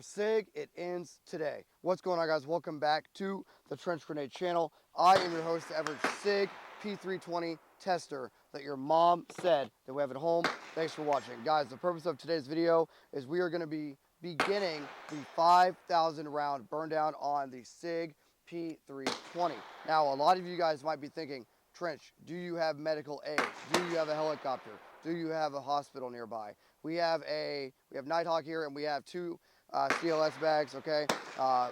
For SIG, it ends today. What's going on, guys? Welcome back to the Trench Grenade channel. I am your host, the average SIG P320 tester that your mom said that we have at home. Thanks for watching. Guys, the purpose of today's video is we are going to be beginning the 5,000 round burn down on the SIG P320. Now, a lot of you guys might be thinking, Trench, do you have medical aid? Do you have a helicopter? Do you have a hospital nearby? We have Nighthawk here, and we have two CLS bags, okay,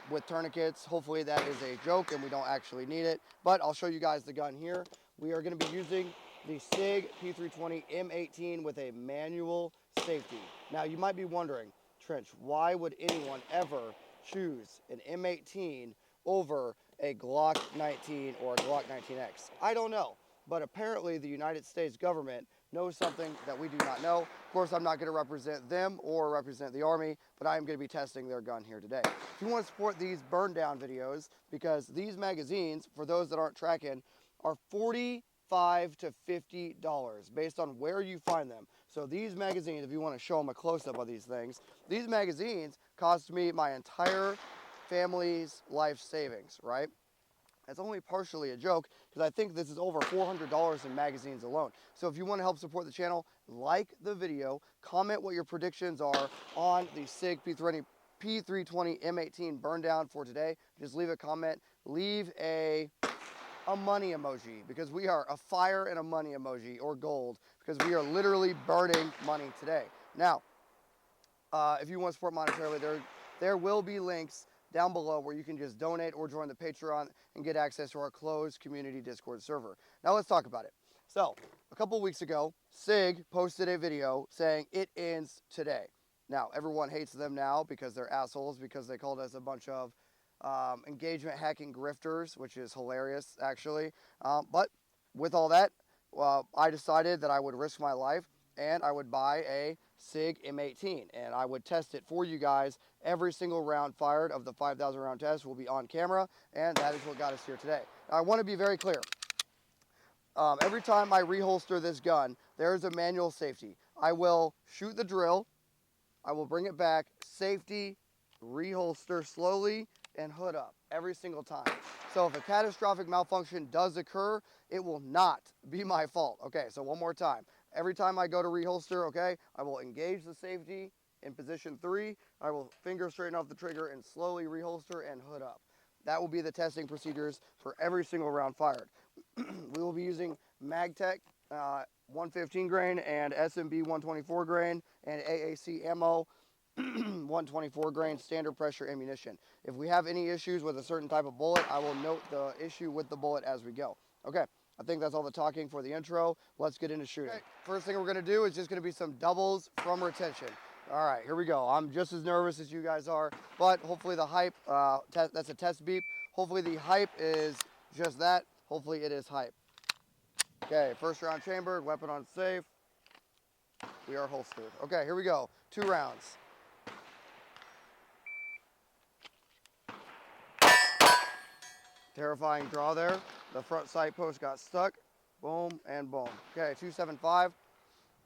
with tourniquets. Hopefully that is a joke and we don't actually need it, but I'll show you guys the gun here. We are going to be using the SIG P320 M18 with a manual safety. Now you might be wondering, Trench, why would anyone ever choose an M18 over a Glock 19 or a Glock 19X? I don't know, but apparently the United States government knows something that we do not know. Of course, I'm not going to represent them or represent the Army, but I am going to be testing their gun here today. If you want to support these burn down videos, because these magazines, for those that aren't tracking, are $45 to $50 based on where you find them. So these magazines, if you want to show them a close-up of these things, these magazines cost me my entire family's life savings, right? That's only partially a joke, because I think this is over $400 in magazines alone. So if you want to help support the channel, like the video, comment what your predictions are on the SIG P320 M18 burn down for today. Just leave a comment, leave a money emoji, because we are a fire and a money emoji, or gold, because we are literally burning money today. Now, if you want to support monetarily, there will be links down below where you can just donate or join the Patreon and get access to our closed community Discord server. Now let's talk about it. So, a couple weeks ago, SIG posted a video saying it ends today. Now, everyone hates them now because they're assholes, because they called us a bunch of engagement hacking grifters, which is hilarious, actually. But with all that, I decided that I would risk my life and I would buy a SIG M18, and I would test it for you guys. Every single round fired of the 5,000 round test will be on camera, and that is what got us here today. Now, I want to be very clear. Every time I reholster this gun, there is a manual safety. I will shoot the drill, I will bring it back, safety, reholster slowly, and hood up every single time. So if a catastrophic malfunction does occur, it will not be my fault. Okay, so one more time. Every time I go to reholster, okay, I will engage the safety in position 3. I will finger straighten off the trigger and slowly reholster and hood up. That will be the testing procedures for every single round fired. We will be using MagTech 115 grain and SMB 124 grain and AAC ammo 124 grain standard pressure ammunition. If we have any issues with a certain type of bullet, I will note the issue with the bullet as we go. Okay, I think that's all the talking for the intro. Let's get into shooting. Okay, first thing we're going to do is just going to be some doubles from retention. All right, here we go. I'm just as nervous as you guys are, but hopefully the hype, that's a test beep. Hopefully the hype is just that. Hopefully it is hype. Okay, first round chambered, weapon on safe. We are holstered. Okay, here we go. 2 rounds. Terrifying draw there. The front sight post got stuck. Boom and boom. Okay, 275.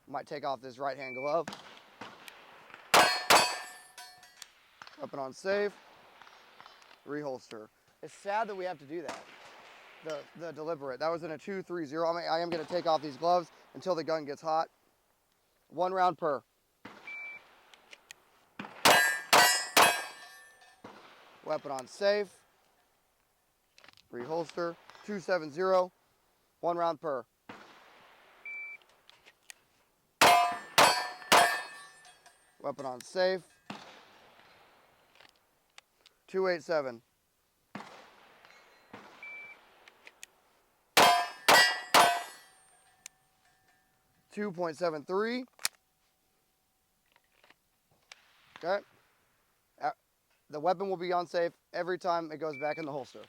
Might take off this right hand glove. Weapon on safe. Reholster. It's sad that we have to do that. The deliberate. That was in a 2-3-0. I am going to take off these gloves until the gun gets hot. 1 round per. Weapon on safe. Reholster. 270. 1 round per. Weapon on safe. 287. 2.73. Okay. The weapon will be on safe every time it goes back in the holster.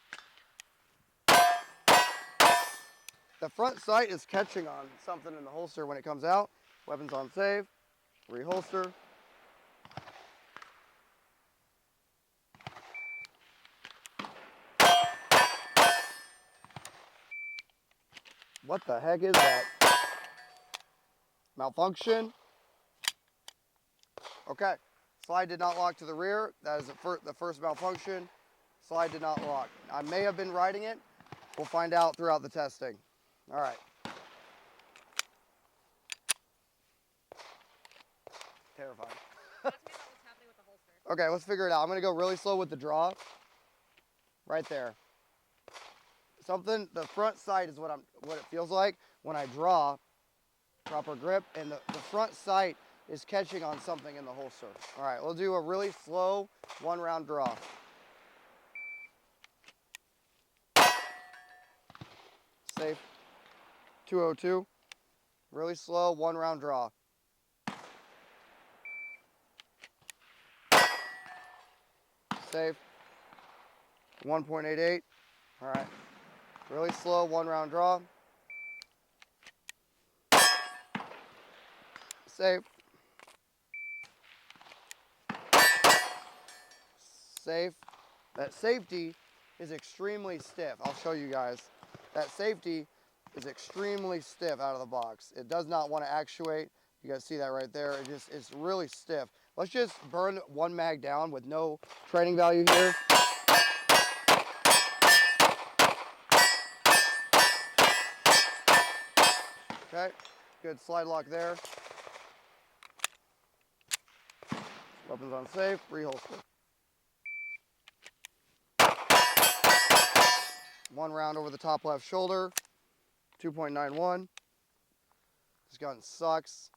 The front sight is catching on something in the holster when it comes out. Weapon's on safe. Reholster. What the heck is that? Malfunction. Okay, Slide did not lock to the rear. That is the first malfunction. Slide did not lock. I may have been riding it. We'll find out throughout the testing. All right. Terrifying. What's happening with the holster? Okay, let's figure it out. I'm gonna go really slow with the draw. Right there. The front sight is what it feels like when I draw. Proper grip, and the front sight is catching on something in the holster. All right, we'll do a really slow 1 round draw. Safe. 202. Really slow 1 round draw. Safe. 1.88. All right. Really slow 1 round draw. Safe. Safe. That safety is extremely stiff. I'll show you guys. That safety is extremely stiff out of the box. It does not want to actuate. You guys see that right there. It's really stiff. Let's just burn 1 mag down with no training value here. Okay, good slide lock there. Weapons on safe, reholster. 1 round over the top left shoulder, 2.91. This gun sucks.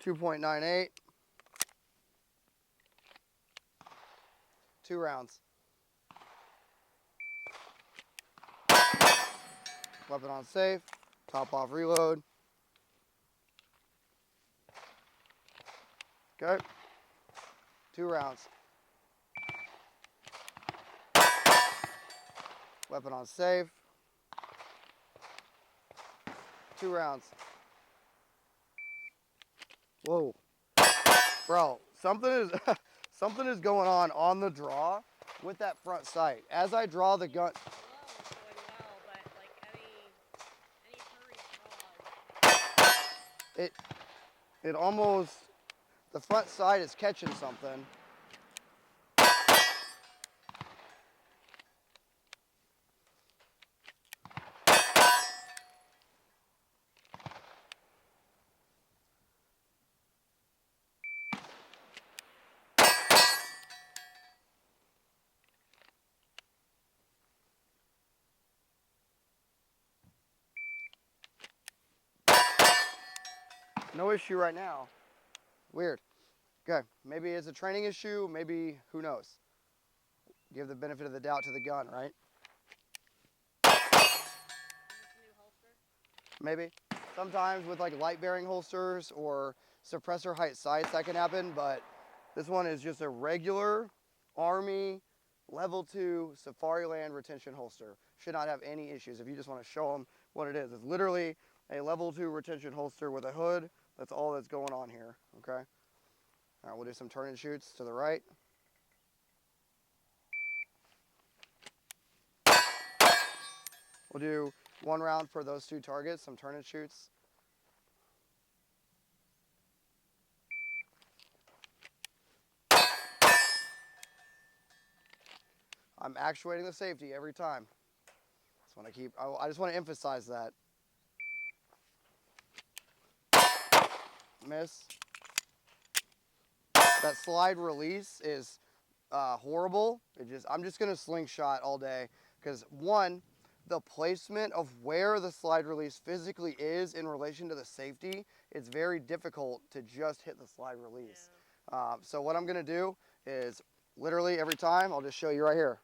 2.98. 2 rounds. Weapon on safe, top off reload. Okay, 2 rounds. Weapon on safe. 2 rounds. Whoa. Bro, something is going on the draw with that front sight. As I draw the gun. It almost, the front sight is catching something. No issue right now. Weird. Okay, maybe it's a training issue, maybe, who knows? Give the benefit of the doubt to the gun, right? Maybe. Sometimes with like light bearing holsters or suppressor height sights that can happen, but this one is just a regular Army level 2 Safariland retention holster. Should not have any issues if you just want to show them what it is. It's literally a level 2 retention holster with a hood. That's all that's going on here, okay? All right, we'll do some turn and shoots to the right. We'll do 1 round for those 2 targets, some turn and shoots. I'm actuating the safety every time. I just want to emphasize that. Miss. That slide release is horrible. I'm just gonna slingshot all day because one, the placement of where the slide release physically is in relation to the safety, it's very difficult to just hit the slide release. Yeah. So what I'm gonna do is literally every time, I'll just show you right here.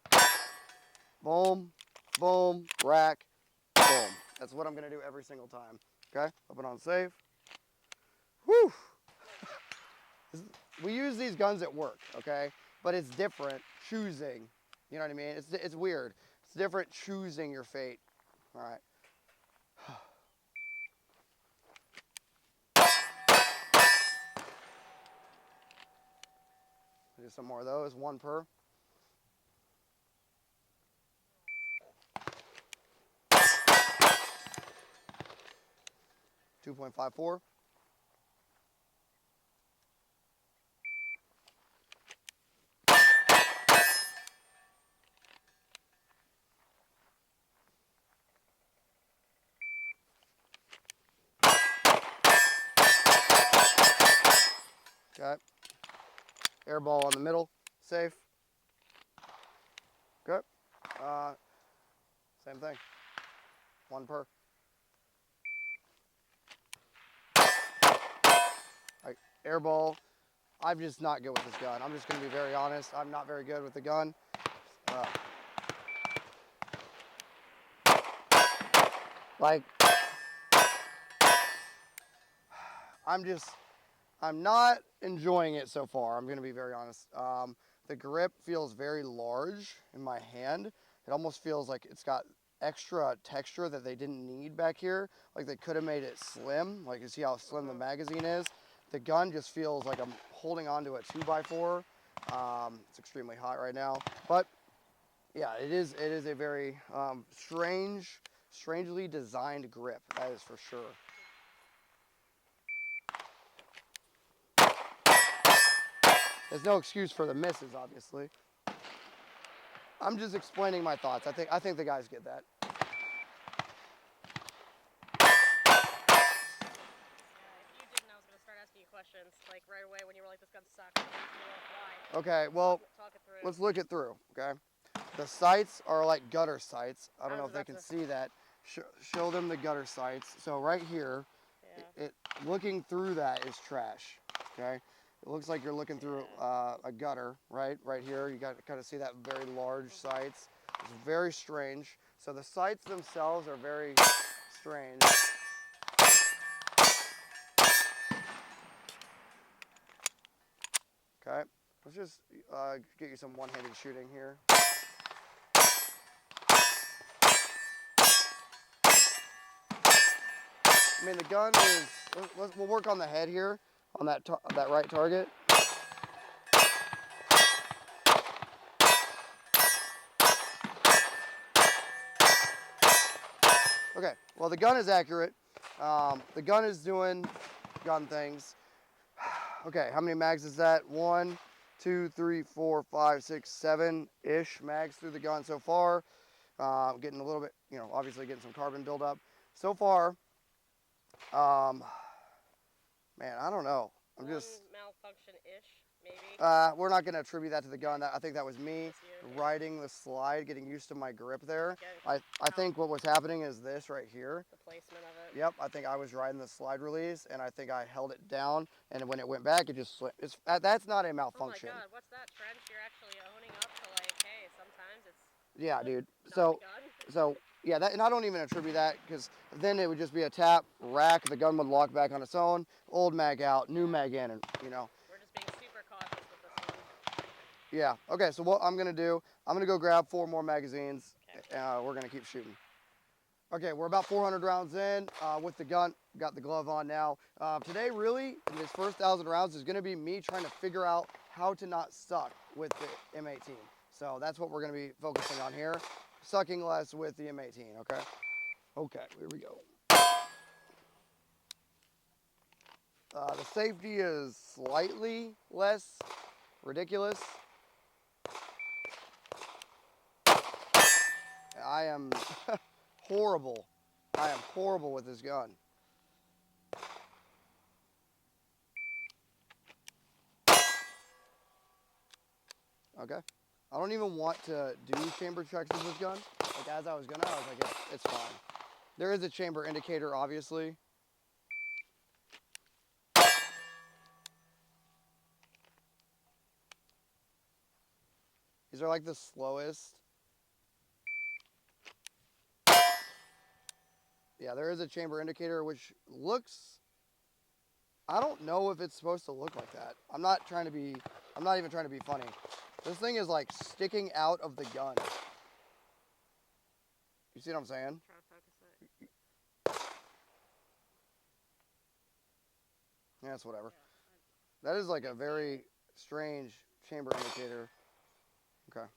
Boom, boom, rack, boom. That's what I'm gonna do every single time. Okay, weapon on safe. Whew. We use these guns at work, okay? But it's different choosing, you know what I mean? It's weird. It's different choosing your fate. All right. Do some more of those, 1 per. 2.54. Okay. Air ball on the middle, safe. Good. Same thing. 1 per. Right. Air ball. I'm just not good with this gun. I'm just going to be very honest. I'm not very good with the gun. Like, I'm not enjoying it so far. I'm going to be very honest. The grip feels very large in my hand. It almost feels like it's got extra texture that they didn't need back here. Like they could have made it slim. Like you see how slim the magazine is. The gun just feels like I'm holding onto a 2x4. It's extremely hot right now, but yeah, it is a very strangely designed grip. That is for sure. There's no excuse for the misses, obviously. I'm just explaining my thoughts. I think the guys get that. Yeah, if you didn't, I was gonna start asking you questions like right away when you were like, "This gun sucks." Why? Okay, well, Talk it through. let's look it through. Okay, the sights are like gutter sights. I don't know was if they about can to- see that. Show them the gutter sights. So right here, Yeah. looking through that is trash. Okay, it looks like you're looking through a gutter. Right here, you got to kind of see that very large sights. It's very strange. So the sights themselves are very strange. Okay, let's just get you some one-handed shooting here. I mean, the gun is. We'll work on the head here, on that right target. Okay. Well, the gun is accurate. The gun is doing gun things. Okay. How many mags is that? 1, 2, 3, 4, 5, 6, 7-ish mags through the gun so far. Getting a little bit, obviously getting some carbon buildup. So far, man, I don't know. I'm just malfunction-ish, maybe. We're not going to attribute that to the gun. I think that was me riding the slide, getting used to my grip there. I think what was happening is this right here. The placement of it. Yep, I think I was riding the slide release, and I think I held it down, and when it went back, it just slipped. That's not a malfunction. Oh my God, what's that, Trench? You're actually owning up to like, hey, sometimes it's. Yeah, dude. So yeah, and I don't even attribute that because then it would just be a tap, rack, the gun would lock back on its own, old mag out, new mag in, and We're just being super cautious with this one. Yeah. Okay. So what I'm gonna do, I'm gonna go grab 4 more magazines. Okay. We're gonna keep shooting. Okay, we're about 400 rounds in with the gun. Got the glove on now. Today, really, in this first 1,000 rounds, is gonna be me trying to figure out how to not suck with the M18. So that's what we're gonna be focusing on here. Sucking less with the M18. Okay. Okay. Here we go. The safety is slightly less ridiculous. I am horrible. I am horrible with this gun. Okay. I don't even want to do chamber checks with this gun. Like as I was like, it's fine. There is a chamber indicator, obviously. These are like the slowest. Yeah, there is a chamber indicator, which looks, I don't know if it's supposed to look like that. I'm not even trying to be funny. This thing is like sticking out of the gun. You see what I'm saying? Try to focus it. Yeah, it's whatever. That is like a very strange chamber indicator. Okay.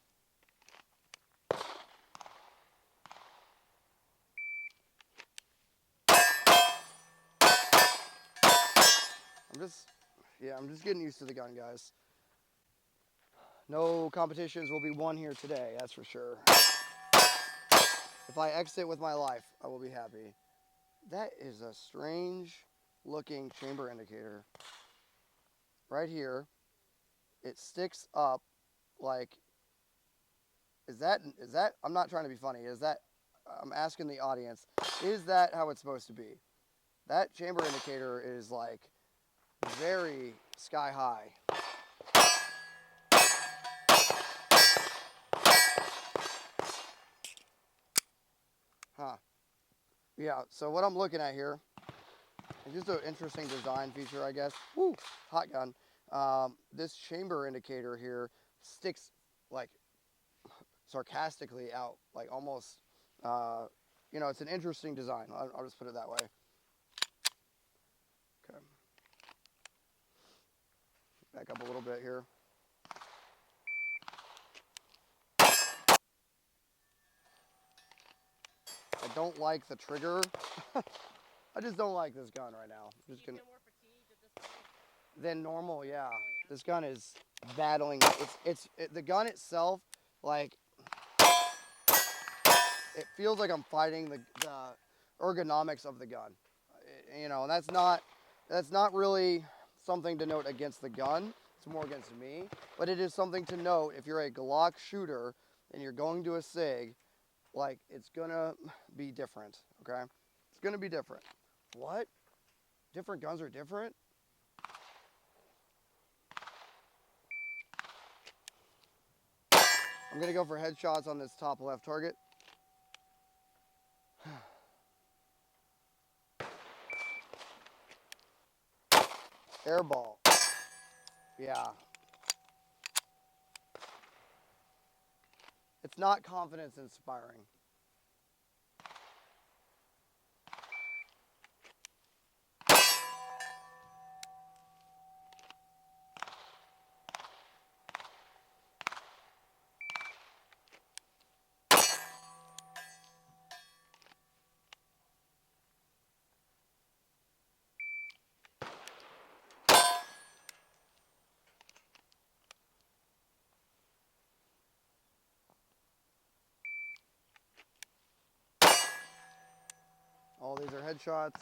I'm just getting used to the gun, guys. No competitions will be won here today, that's for sure. If I exit with my life, I will be happy. That is a strange looking chamber indicator. Right here, it sticks up like, is that, I'm not trying to be funny, I'm asking the audience, is that how it's supposed to be? That chamber indicator is like very sky high. Huh. Yeah, so what I'm looking at here is just an interesting design feature, I guess. Woo, hot gun. This chamber indicator here sticks like sarcastically out, like almost, it's an interesting design. I'll just put it that way. Okay. Back up a little bit here. I don't like the trigger. I just don't like this gun right now. Do you feel more fatigued at this point? Than normal, yeah. Oh, yeah. This gun is battling. The gun itself, like, it feels like I'm fighting the ergonomics of the gun. And that's not really something to note against the gun. It's more against me. But it is something to note if you're a Glock shooter and you're going to a SIG, like, it's gonna be different, okay? It's gonna be different. What? Different guns are different? I'm gonna go for headshots on this top left target. Airball. Yeah. It's not confidence inspiring. All these are headshots.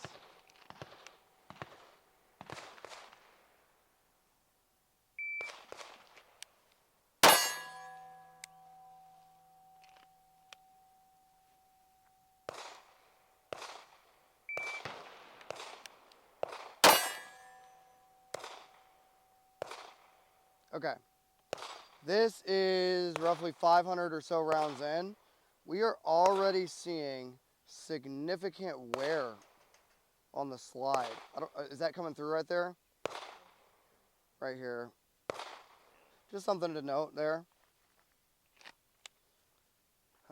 Okay. This is roughly 500 or so rounds in. We are already seeing significant wear on the slide. Is that coming through right there? Right here. Just something to note there.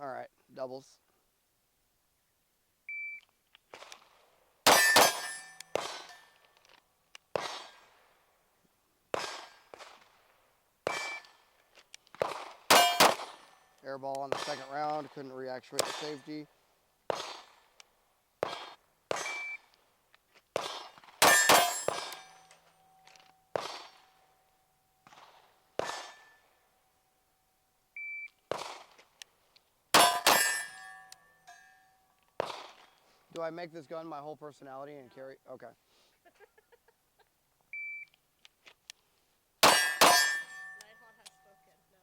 All right, doubles. Airball on the second round, couldn't reactuate the safety. Do I make this gun my whole personality and carry? Okay. Nighthawk has spoken. No.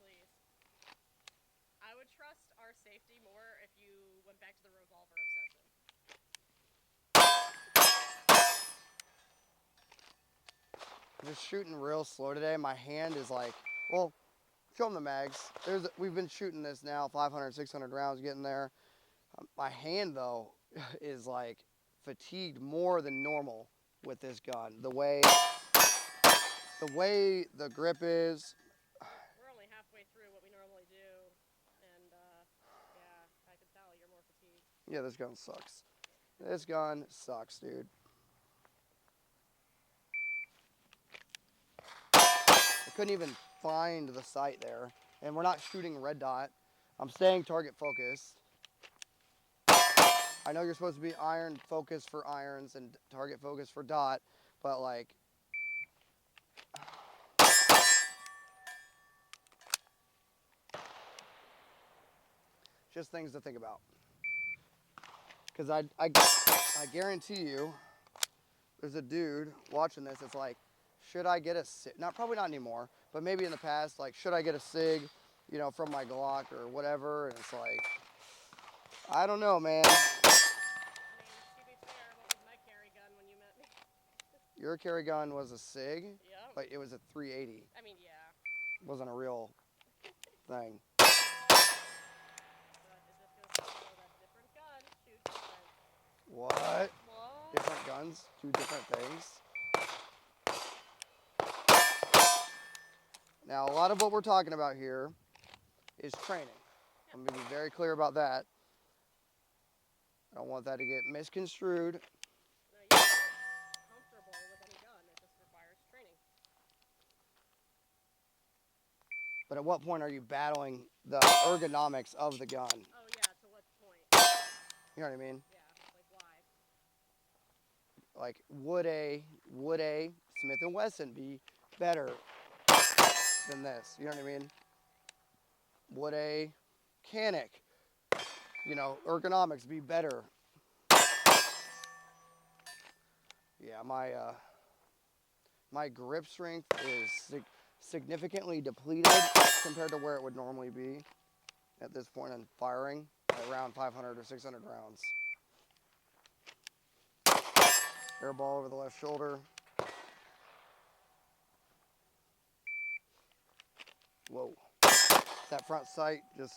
Please. I would trust our safety more if you went back to the revolver obsession. I'm just shooting real slow today. My hand is like, well, show them the mags. We've been shooting this now, 500, 600 rounds, getting there. My hand, though, is like fatigued more than normal with this gun. The way the grip is. We're only halfway through what we normally do, and yeah, I can tell you're more fatigued. Yeah, this gun sucks. This gun sucks, dude. I couldn't even find the sight there, and we're not shooting red dot. I'm staying target focused. I know you're supposed to be iron focused for irons and target focused for dot, but like, just things to think about. Because I guarantee you, there's a dude watching this. It's like, should I get a Sig? Not probably not anymore, but maybe in the past, like, should I get a Sig, you know, from my Glock or whatever? And it's like, I don't know, man. I mean, to be fair, what was my carry gun when you met me? Your carry gun was a Sig, Yep. but it was a 380. I mean, yeah. It wasn't a real thing. But it just goes to show that different guns shoot different. What? What? Different guns do different things. Now, a lot of what we're talking about here is training. I'm going to be very clear about that. I don't want that to get misconstrued. No, you can get comfortable with any gun. It just requires training. But at what point are you battling the ergonomics of the gun? Oh, yeah, to what point? You know what I mean? Yeah, like why? Like, would a Smith & Wesson be better than this? You know what I mean? Would a Canic, you know, ergonomics be better? Yeah, my grip strength is significantly depleted compared to where it would normally be at this point in firing, at around 500 or 600 rounds. Air ball over the left shoulder. Whoa. That front sight just,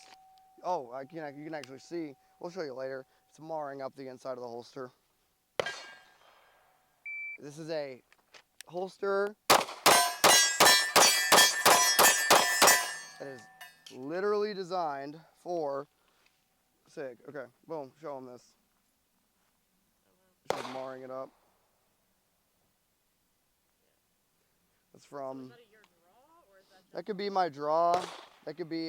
oh, you can actually see, we'll show you later, it's marring up the inside of the holster. This is a holster that is literally designed for Sig. Okay, boom, show them this. It's just marring it up. That's from. Is that your draw, or is that just... That could be my draw. That could be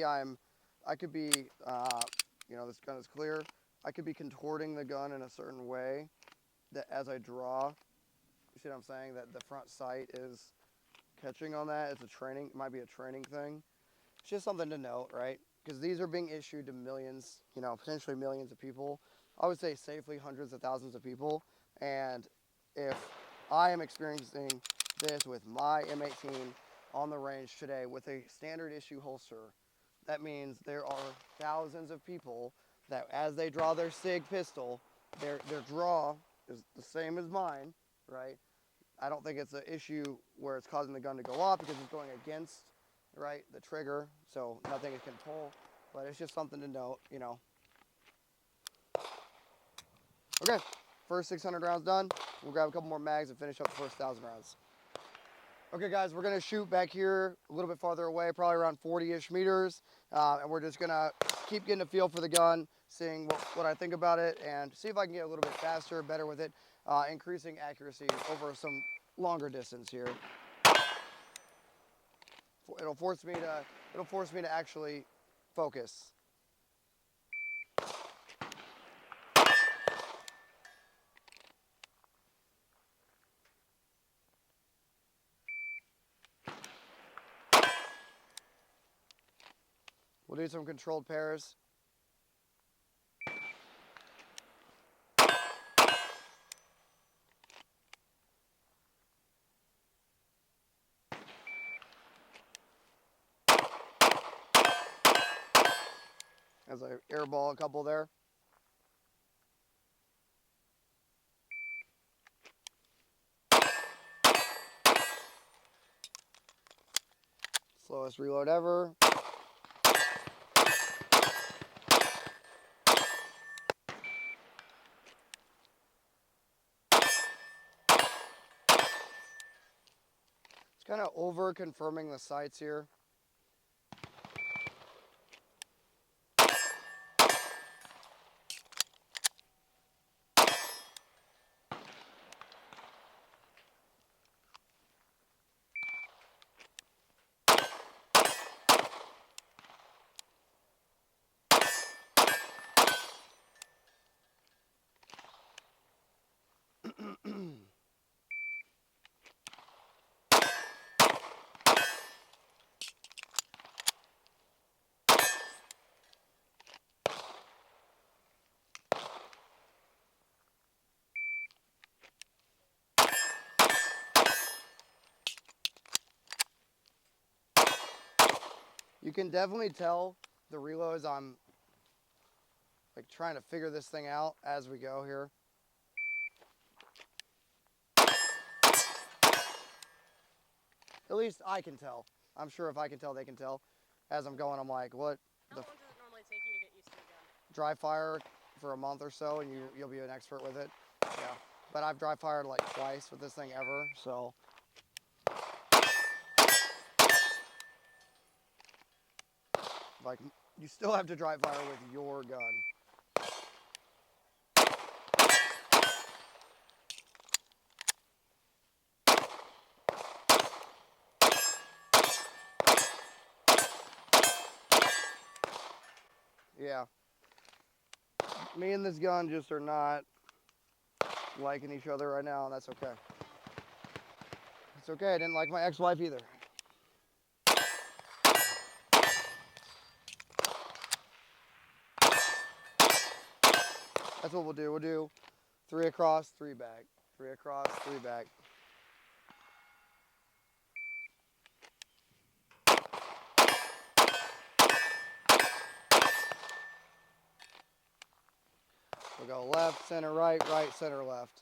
you know, this gun is clear. I could be contorting the gun in a certain way that as I draw. You see what I'm saying? That the front sight is catching on that. It's a training. It might be a training thing. It's just something to note, right? Because these are being issued to millions, you know, potentially millions of people. I would say safely hundreds of thousands of people. And if I am experiencing this with my M18 on the range today with a standard issue holster, that means there are thousands of people that as they draw their Sig pistol, their draw is the same as mine, right? I don't think it's an issue where it's causing the gun to go off because it's going against, right, the trigger, so nothing it can pull, but it's just something to note, you know. Okay, first 600 rounds done. We'll grab a couple more mags and finish up the first 1,000 rounds. Okay, guys, we're gonna shoot back here a little bit farther away, probably around 40-ish meters, and we're just gonna keep getting a feel for the gun, seeing what I think about it, and see if I can get a little bit faster, better with it, increasing accuracy over some longer distance here. It'll force me to actually focus. We'll do some controlled pairs. As I airball a couple there. Slowest reload ever. It's kind of over confirming the sights here. You can definitely tell the reloads. I'm like trying to figure this thing out as we go here. At least I can tell. I'm sure if I can tell, they can tell. As I'm going, I'm like, what? How long does it normally take you to get used to a gun? Dry fire for a month or so, and you'll be an expert with it. Yeah. But I've dry fired like twice with this thing ever, so. Like, you still have to dry fire with your gun. Yeah. Me and this gun just are not liking each other right now, and that's okay. It's okay. I didn't like my ex-wife either. That's what we'll do. We'll do 3 across, 3 back. 3 across, 3 back. We'll go left, center, right, right, center, left.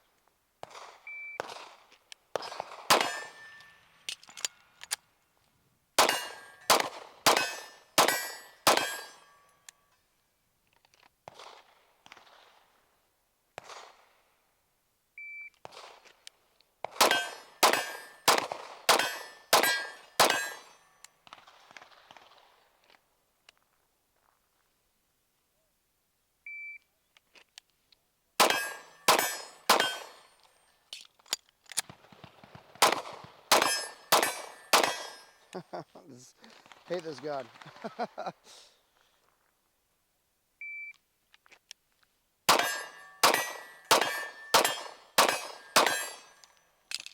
Hate this gun.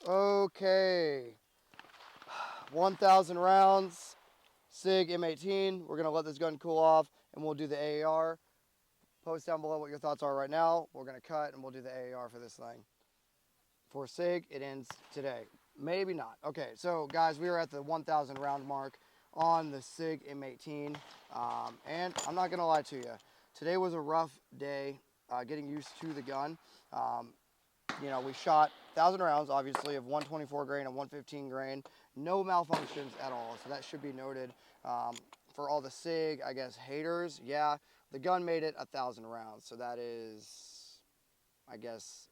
Okay. 1,000 rounds. Sig M18. We're going to let this gun cool off, and we'll do the AAR. Post down below what your thoughts are right now. We're going to cut, and we'll do the AAR for this thing. For Sig, it ends today. Maybe not. Okay, so guys, we are at the 1,000 round mark on the Sig M18. And I'm not going to lie to you. Today was a rough day getting used to the gun. You know, we shot 1,000 rounds, obviously, of 124 grain and 115 grain. No malfunctions at all, so that should be noted. For all the Sig, I guess, haters, yeah, the gun made it 1,000 rounds, so that is, I guess,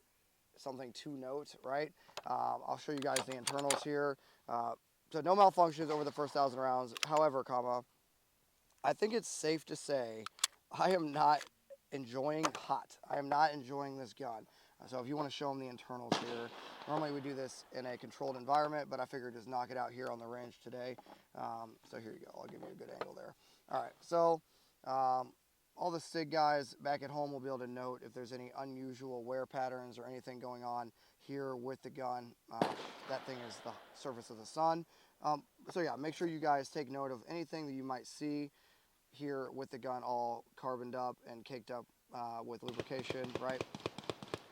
something to note, right? I'll show you guys the internals here. So no malfunctions over the first 1,000 rounds. However, I think it's safe to say I am not enjoying hot. I am not enjoying this gun. So if you want to show them the internals here, normally we do this in a controlled environment, but I figured just knock it out here on the range today. So here you go. I'll give you a good angle there. All right. So all the Sig guys back at home will be able to note if there's any unusual wear patterns or anything going on here with the gun. That thing is the surface of the sun. So yeah, make sure you guys take note of anything that you might see here with the gun all carboned up and caked up with lubrication, right?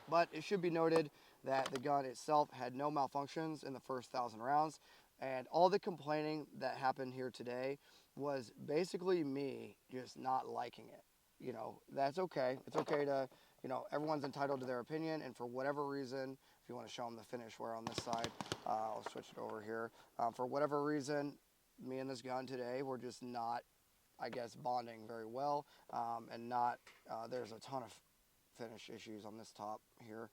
But it should be noted that the gun itself had no malfunctions in the first 1,000 rounds, and all the complaining that happened here today was basically me just not liking it. You know, that's okay. It's okay to, you know, everyone's entitled to their opinion, and for whatever reason, if you want to show them the finish wear on this side, I'll switch it over here. For whatever reason, me and this gun today were just not, I guess, bonding very well, and not, there's a ton of finish issues on this top here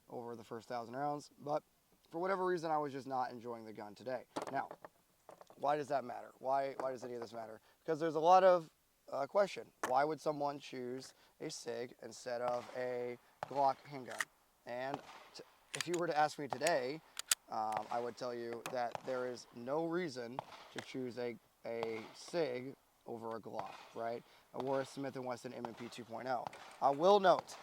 over the first 1,000 rounds, but for whatever reason I was just not enjoying the gun today. Now, why does that matter? Why does any of this matter? Because there's a lot of question. Why would someone choose a Sig instead of a Glock handgun? And if you were to ask me today, I would tell you that there is no reason to choose a Sig over a Glock, right? Or a Smith & Wesson M&P 2.0. I will note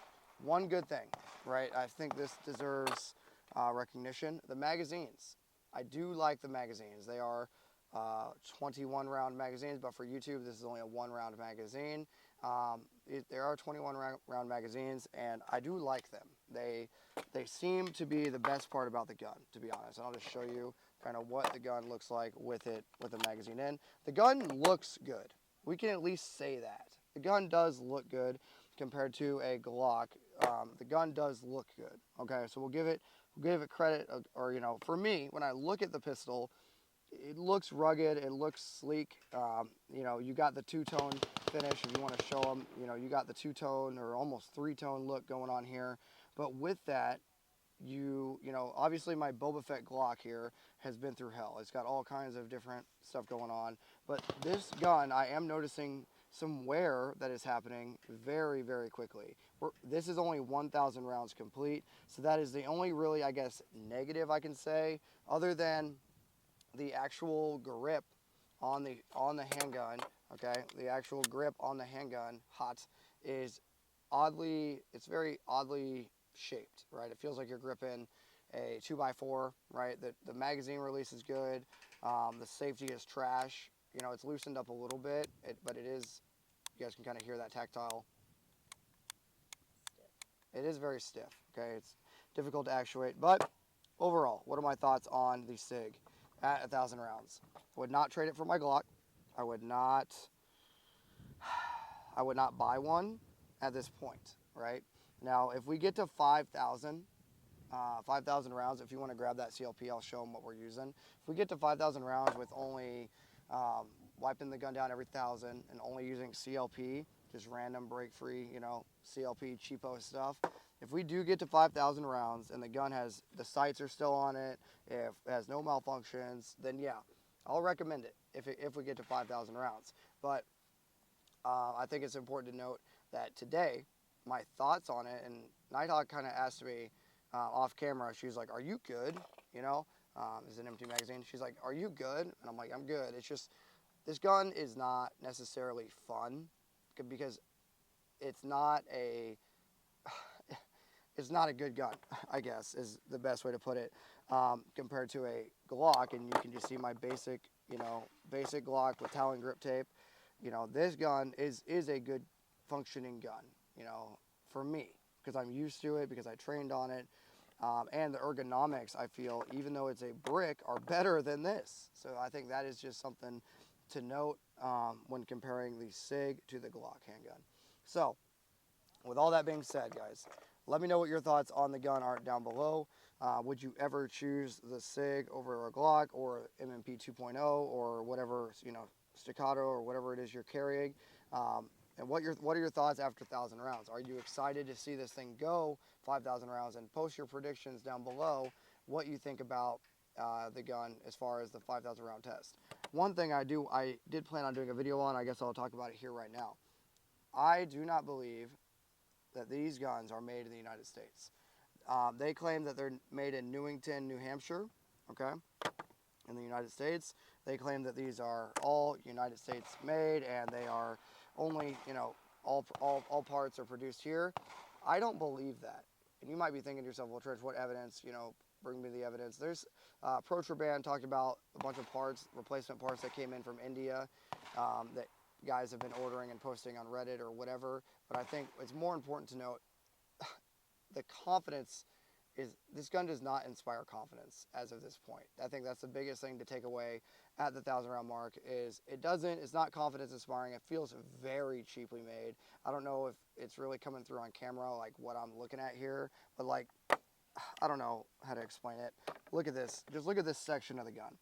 one good thing, right? I think this deserves recognition. The magazines. I do like the magazines. They are 21 round magazines, but for YouTube, this is only a 1 round magazine. There are 21 round magazines, and I do like them. They seem to be the best part about the gun, to be honest. And I'll just show you kind of what the gun looks like with it, with the magazine in. The gun looks good. We can at least say that. The gun does look good compared to a Glock. The gun does look good. Okay, so we'll give it credit, or for me, when I look at the pistol, it looks rugged, it looks sleek. You got the two-tone finish if you want to show them. You got the two-tone or almost three-tone look going on here. But with that, obviously my Boba Fett Glock here has been through hell. It's got all kinds of different stuff going on. But this gun, I am noticing some wear that is happening very, very quickly. This is only 1,000 rounds complete. So that is the only really, I guess, negative I can say, other than the actual grip on the handgun. Okay, the actual grip on the handgun is it's very oddly shaped, right? It feels like you're gripping a 2x4, right? The magazine release is good. The safety is trash. It's loosened up a little bit, but it is, you guys can kind of hear that tactile. It is very stiff, okay? It's difficult to actuate, but overall, what are my thoughts on the Sig at 1,000 rounds? I would not trade it for my Glock. I would not buy one at this point, right? Now, if we get to 5,000 rounds, if you want to grab that CLP, I'll show them what we're using. If we get to 5,000 rounds with only wiping the gun down every 1,000 and only using CLP, just random break-free, CLP cheapo stuff. If we do get to 5,000 rounds and the gun the sights are still on it, if it has no malfunctions, then yeah, I'll recommend it if we get to 5,000 rounds. But I think it's important to note that today, my thoughts on it, and Nighthawk kind of asked me off camera, she was like, "Are you good?" It's an empty magazine. She's like, "Are you good?" And I'm like, "I'm good." It's just, this gun is not necessarily fun because it's not a good gun, I guess, is the best way to put it, compared to a Glock. And you can just see my basic Glock with Talon grip tape. This gun is a good functioning gun, for me, because I'm used to it, because I trained on it. And the ergonomics, I feel, even though it's a brick, are better than this. So I think that is just something to note when comparing the Sig to the Glock handgun. So, with all that being said, guys, let me know what your thoughts on the gun are down below. Would you ever choose the Sig over a Glock or MMP 2.0 or whatever, staccato or whatever it is you're carrying? And what are your thoughts after 1,000 rounds? Are you excited to see this thing go 5,000 rounds? And post your predictions down below what you think about the gun as far as the 5,000 round test. One thing I did plan on doing a video on, I guess I'll talk about it here right now. I do not believe that these guns are made in the United States. They claim that they're made in Newington, New Hampshire, okay, in the United States. They claim that these are all United States made and they are only, all parts are produced here. I don't believe that. And you might be thinking to yourself, well, Trish, what evidence, bring me the evidence. There's Protraban talked about a bunch of parts, replacement parts that came in from India that guys have been ordering and posting on Reddit or whatever. But I think it's more important to note the confidence is, this gun does not inspire confidence as of this point. I think that's the biggest thing to take away at the 1,000 round mark is it's not confidence inspiring. It feels very cheaply made. I don't know if it's really coming through on camera, like what I'm looking at here, but like, I don't know how to explain it. Look at this. Just look at this section of the gun.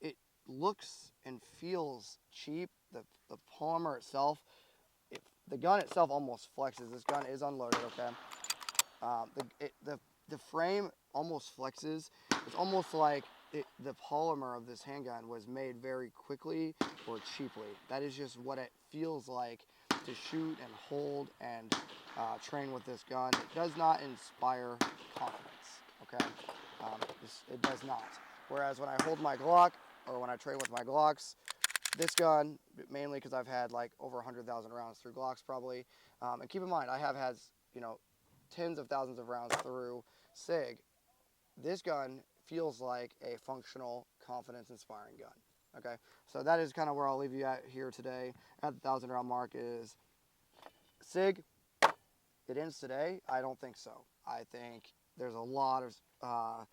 It looks and feels cheap. The polymer itself, the gun itself almost flexes. This gun is unloaded, okay? The frame almost flexes. It's almost like the polymer of this handgun was made very quickly or cheaply. That is just what it feels like to shoot and hold and train with this gun. It does not inspire confidence, okay? It does not. Whereas when I hold my Glock or when I train with my Glocks, this gun, mainly because I've had like over 100,000 rounds through Glocks probably, and keep in mind I have had, tens of thousands of rounds through Sig. This gun feels like a functional, confidence-inspiring gun. Okay, so that is kind of where I'll leave you at here today at the 1,000 round mark. Is Sig, it ends today? I don't think so. I think there's a lot of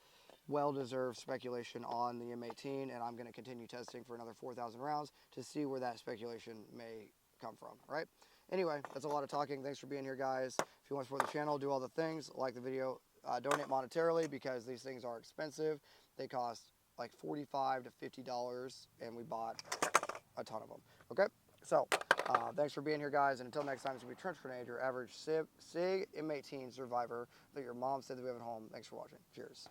well-deserved speculation on the M18, and I'm going to continue testing for another 4,000 rounds to see where that speculation may come from, right? Anyway, that's a lot of talking. Thanks for being here, guys. If you want to support the channel, do all the things, like the video, donate monetarily because these things are expensive. They cost like $45 to $50, and we bought a ton of them, okay? So, thanks for being here, guys, and until next time, it's going to be Trench Grenade, your average SIG M18 survivor that your mom said that we have at home. Thanks for watching. Cheers.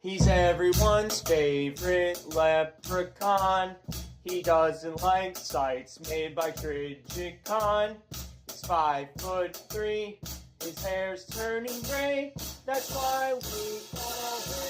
He's everyone's favorite leprechaun. He doesn't like sights made by Trigicon. He's 5'3". His hair's turning gray. That's why we call him